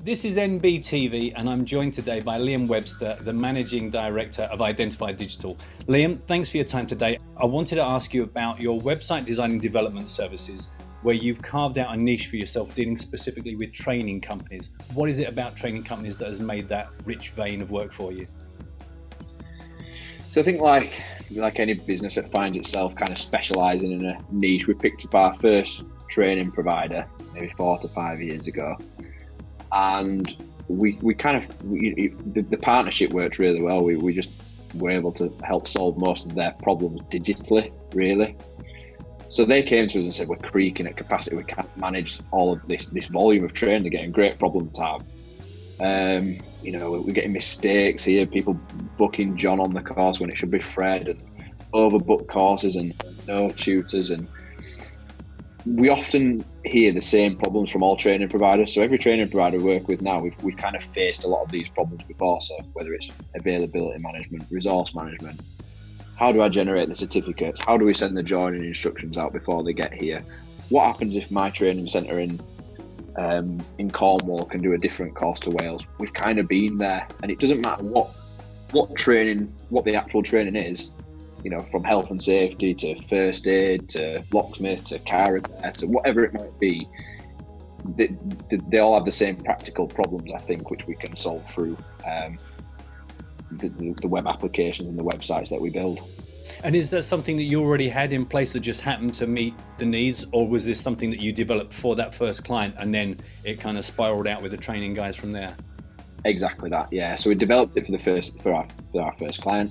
This is NBTV and I'm joined today by Liam Webster, the Managing Director of Idenfity Digital. Liam, thanks for your time today. I wanted to ask you about your website design and development services, where you've carved out a niche for yourself dealing specifically with training companies. What is it about training companies that has made that rich vein of work for you? So I think like any business that finds itself kind of specialising in a niche, we picked up our first training provider maybe 4 to 5 years ago. And the partnership worked really well. We just were able to help solve most of their problems digitally, really. So they came to us and said, we're creaking at capacity. We can't manage all of this volume of training. They're getting great problem to have. We're getting mistakes here, people booking John on the course when it should be Fred, and overbooked courses and no tutors. And we often hear the same problems from all training providers. So every training provider we work with now, we've kind of faced a lot of these problems before. So whether it's availability management, resource management, how do I generate the certificates? How do we send the joining instructions out before they get here? What happens if my training centre in Cornwall can do a different course to Wales? We've kind of been there, and it doesn't matter what the actual training is. From health and safety to first aid to locksmith to car repair to whatever it might be, they all have the same practical problems, I think, which we can solve through the web applications and the websites that we build. And is that something that you already had in place that just happened to meet the needs, or was this something that you developed for that first client and then it kind of spiraled out with the training guys from there? Exactly that, yeah. So we developed it for our first client,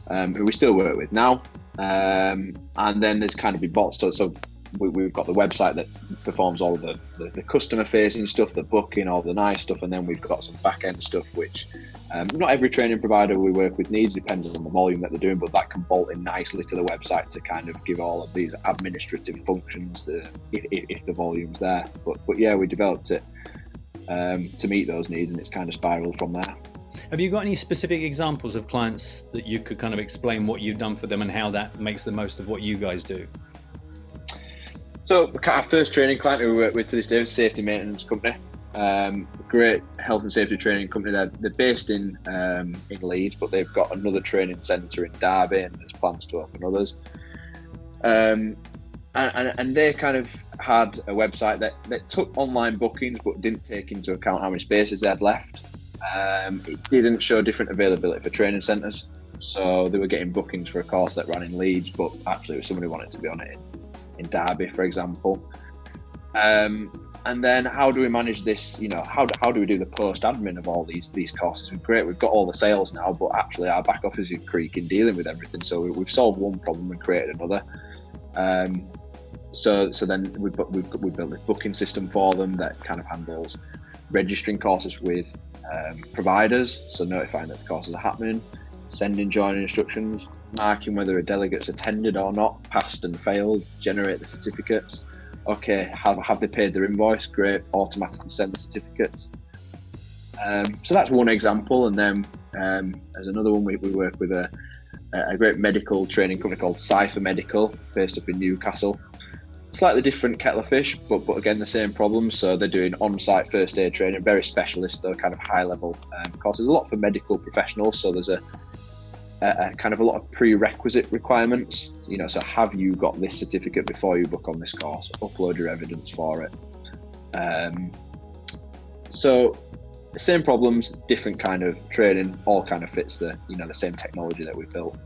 who we still work with now, and then there's kind of been bots. So we've got the website that performs all of the customer facing stuff, the booking, all the nice stuff, and then we've got some back end stuff which not every training provider we work with needs, depends on the volume that they're doing, but that can bolt in nicely to the website to kind of give all of these administrative functions if the volume's there. But yeah, we developed it to meet those needs, and it's kind of spiraled from there. Have you got any specific examples of clients that you could kind of explain what you've done for them and how that makes the most of what you guys do? So our first training client who we work with to this day is a safety maintenance company. Great health and safety training company. They're based in Leeds, but they've got another training centre in Derby, and there's plans to open others. And they kind of had a website that took online bookings but didn't take into account how many spaces they had left. It didn't show different availability for training centres, so they were getting bookings for a course that ran in Leeds, but actually somebody wanted to be on it in Derby, for example. And then how do we manage this? How do we do the post admin of all these courses? Great, we've got all the sales now, but actually our back office is creaking dealing with everything. So we've solved one problem and created another. So then we built this booking system for them that kind of handles registering courses with providers, so notifying that the courses are happening, sending joining instructions, marking whether a delegate's attended or not, passed and failed, generate the certificates. Okay, have they paid their invoice? Great, automatically send the certificates. So that's one example, and then there's another one. We work with a great medical training company called Cypher Medical, based up in Newcastle. Slightly different kettle of fish, but again the same problems. So they're doing on-site first aid training, very specialist though, kind of high-level courses. A lot for medical professionals. So there's a kind of a lot of prerequisite requirements. So have you got this certificate before you book on this course? Upload your evidence for it. So the same problems, different kind of training, all kind of fits the same technology that we've built.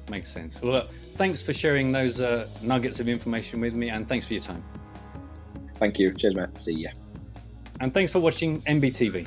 Makes sense. Well, look, thanks for sharing those nuggets of information with me, and thanks for your time. Thank you. Cheers, mate. See ya. And thanks for watching NBTV.